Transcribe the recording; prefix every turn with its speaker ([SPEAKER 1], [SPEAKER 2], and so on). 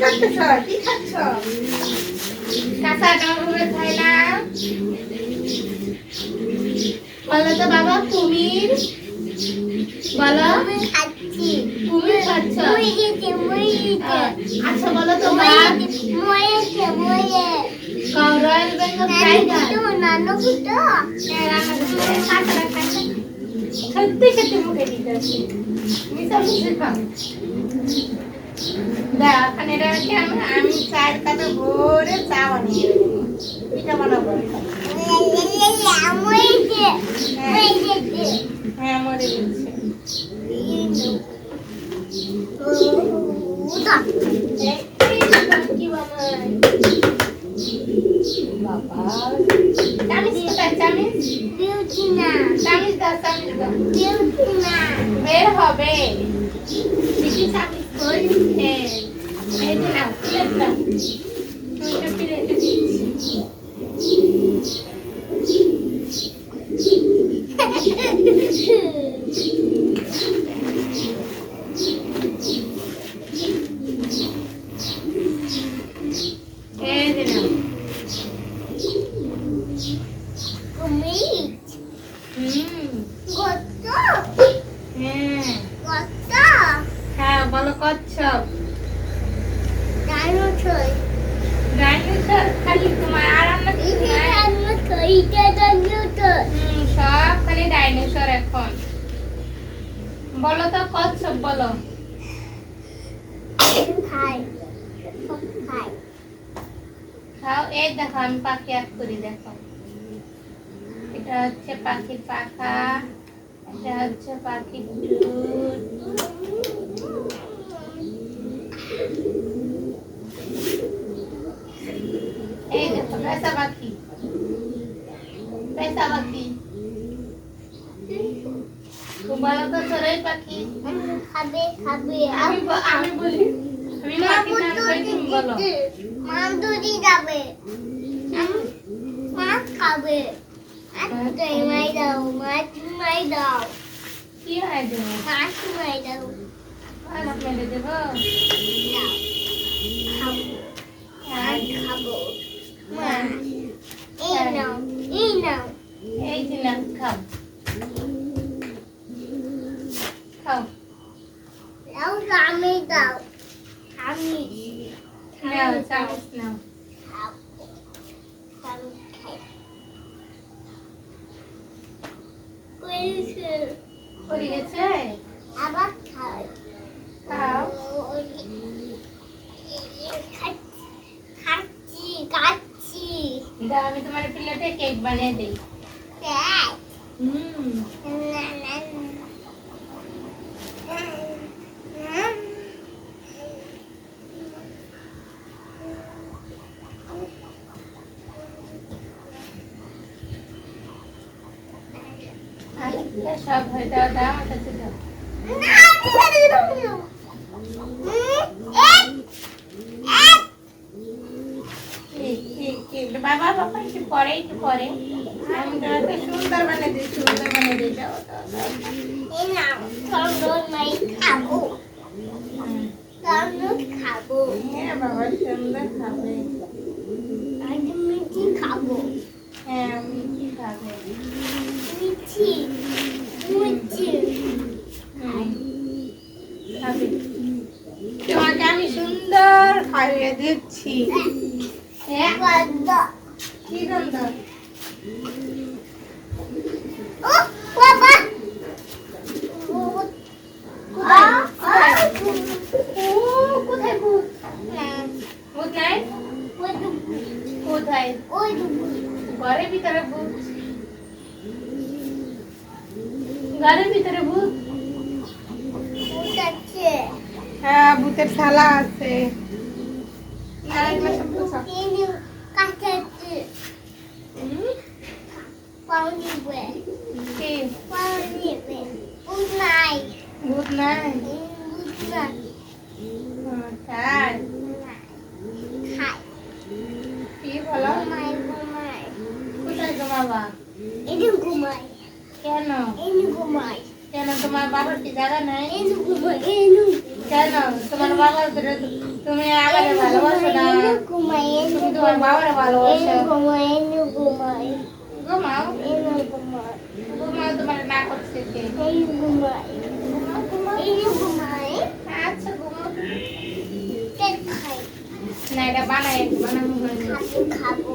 [SPEAKER 1] করতেছ? কি খাচ্ছ? কাঁচা টমেটো খাই না। বলো তো বাবা কুমির বলো। কুমির খাচ্ছ? আচ্ছা বলো তো রয়্যাল বেঙ্গল টাইগার সত্যি সত্যি মুখে দিতে আছে মিশা মিশে খাও। এখন এটা হচ্ছে আমি চায়ের কাপে ভরে চা বানিয়ে পিঠা বানাবো। হ্যাঁ মরে গেছে। কি বানাই বাবা চামিচ কোথায় চামিচ? চামিচ দাও চামিচ দাও। বের হবে বেশি চামিচ করছে। এই যে নাও প্লেট দাও। দুইটা প্লেটে দিচ্ছি। এই যে নাও। হ্যাঁ বলো কচ্ছপ। ডাইনোসর খালি তোমার আর আমরা সব খালি ডাইনোসর এখন। বলো তো কচ্ছপ বলো। খাও এই দেখো আমি পাখি আঁক করি দেখো। এটা হচ্ছে পাখির পাখা, এটা হচ্ছে পাখির ঠোঁট, এই দেখো পেঁচা পাখি। পেঁচা পাখি বলো তো চড়ুই পাখি। আমি বলি আমি পাখির নাম কই তুমি বলো।
[SPEAKER 2] মাছ খাবে।
[SPEAKER 1] কি হয় দেবো?
[SPEAKER 2] মাছ মাই দাও।
[SPEAKER 1] মাছ মেরে দেবো?
[SPEAKER 2] খাবো মাছ। এই নাও এই নাও।
[SPEAKER 1] এই যে নাও খাও খাও।
[SPEAKER 2] দাও আমি দাও। আমি
[SPEAKER 1] নাও চামচ নাও। পড়ে গেছে
[SPEAKER 2] আবার খাও।
[SPEAKER 1] খাও।
[SPEAKER 2] খাচ্ছি খাচ্ছি।
[SPEAKER 1] দাও আমি তোমার প্লেটে কেক বানিয়ে দেই। সব হয়ে দাও দাও আমার কাছে দাও। বাবা বাবা একটু পরে একটু পরে আমি তোমাকে সুন্দর বানিয়ে দিই সুন্দর বানিয়ে দিই। দাও দাও দাও।
[SPEAKER 2] এই নাও তন্দুর মাই খাবো। তন্দুর খাবো।
[SPEAKER 1] হ্যাঁ বাবা সুন্দর খাবে।
[SPEAKER 2] আজ মিষ্টি খাবো।
[SPEAKER 1] হ্যাঁ মিষ্টি খাবে।
[SPEAKER 2] মিষ্টি মিষ্টি
[SPEAKER 1] খাবে। তোমাকে আমি সুন্দর খাইয়ে দিচ্ছি। হ্যাঁ কি গন্ধ?
[SPEAKER 2] ও বাবা
[SPEAKER 1] কোথায় ভূত? ভূত নাই? কোথায়? ঘরের ভিতরে ভূত। ঘরের ভিতরে ভূত। হ্যাঁ ভূতের শালা আছে। ভূত নাই? তাই কি বলো? কোথায় ঘুমাবা? কেন? কেন তোমার বাবার কি জায়গা নাই? কেন তোমার বাবার করে তুমি আবার ভালোবাসো না?
[SPEAKER 2] ঘুমাই
[SPEAKER 1] তুমি তোমার বাবার ভালোবাসো।
[SPEAKER 2] ঘুমাই ঘুমাই
[SPEAKER 1] ঘুমাও
[SPEAKER 2] ঘুমাই
[SPEAKER 1] ঘুমাও, তোমার না করছে কে?
[SPEAKER 2] এই ঘুমাই
[SPEAKER 1] ঘুমাও ঘুমাও।
[SPEAKER 2] ঘুমাই
[SPEAKER 1] আচ্ছা ঘুমাও।
[SPEAKER 2] কেক খাই
[SPEAKER 1] না এটা বানাই বানানো হয়নি।
[SPEAKER 2] খাবো